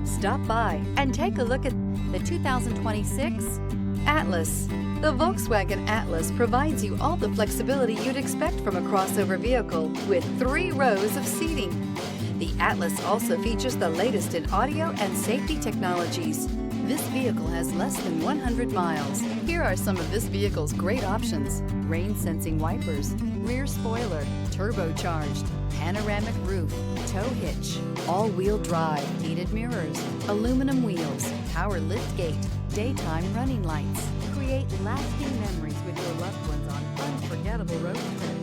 Stop by and take a look at the 2026 Atlas. The Volkswagen Atlas provides you all the flexibility you'd expect from a crossover vehicle with 3 rows of seating. The Atlas also features the latest in audio and safety technologies. This vehicle has less than 100 miles. Here are some of this vehicle's great options: rain-sensing wipers, rear spoiler, turbocharged, panoramic roof, tow hitch, all-wheel drive, heated mirrors, aluminum wheels, power lift gate, daytime running lights. Create lasting memories with your loved ones on unforgettable road trips.